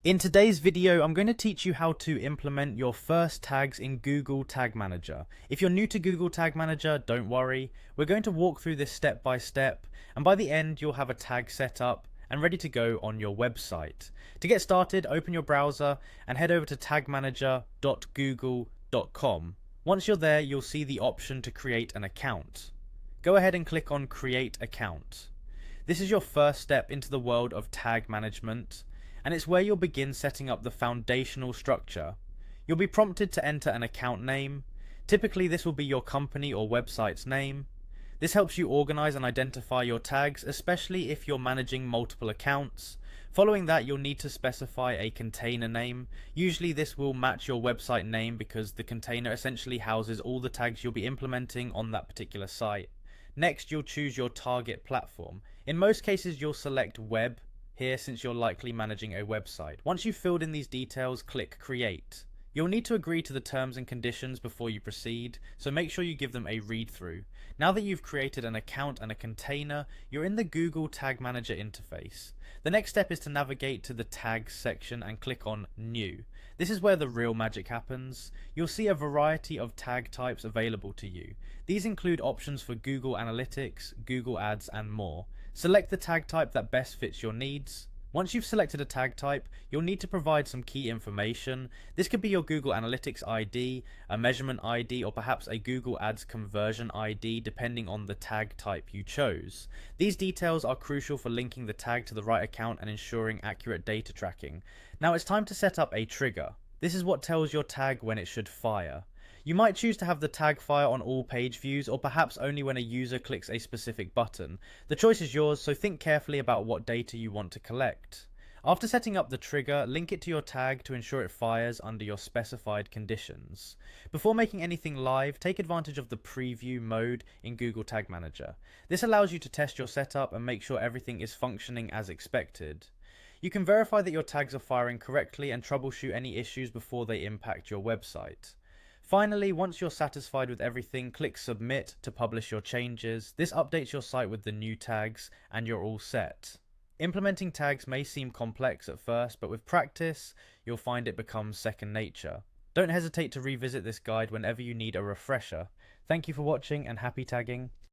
In today's video, I'm going to teach you how to implement your first tags in Google Tag Manager. If you're new to Google Tag Manager, don't worry. We're going to walk through this step by step, and by the end, you'll have a tag set up and ready to go on your website. To get started, open your browser and head over to tagmanager.google.com. Once you're there, you'll see the option to create an account. Go ahead and click on Create Account. This is your first step into the world of tag management, and it's where you'll begin setting up the foundational structure. You'll be prompted to enter an account name. Typically this will be your company or website's name. This helps you organize and identify your tags, especially if you're managing multiple accounts. Following that, you'll need to specify a container name. Usually this will match your website name because the container essentially houses all the tags you'll be implementing on that particular site. Next, you'll choose your target platform. In most cases, you'll select web here since you're likely managing a website. Once you've filled in these details, click Create. You'll need to agree to the terms and conditions before you proceed, so make sure you give them a read through. Now that you've created an account and a container, you're in the Google Tag Manager interface. The next step is to navigate to the Tags section and click on New. This is where the real magic happens. You'll see a variety of tag types available to you. These include options for Google Analytics, Google Ads, and more. Select the tag type that best fits your needs. Once you've selected a tag type, you'll need to provide some key information. This could be your Google Analytics ID, a measurement ID, or perhaps a Google Ads conversion ID, depending on the tag type you chose. These details are crucial for linking the tag to the right account and ensuring accurate data tracking. Now it's time to set up a trigger. This is what tells your tag when it should fire. You might choose to have the tag fire on all page views, or perhaps only when a user clicks a specific button. The choice is yours, so think carefully about what data you want to collect. After setting up the trigger, link it to your tag to ensure it fires under your specified conditions. Before making anything live, take advantage of the preview mode in Google Tag Manager. This allows you to test your setup and make sure everything is functioning as expected. You can verify that your tags are firing correctly and troubleshoot any issues before they impact your website. Finally, once you're satisfied with everything, click Submit to publish your changes. This updates your site with the new tags and you're all set. Implementing tags may seem complex at first, but with practice, you'll find it becomes second nature. Don't hesitate to revisit this guide whenever you need a refresher. Thank you for watching and happy tagging.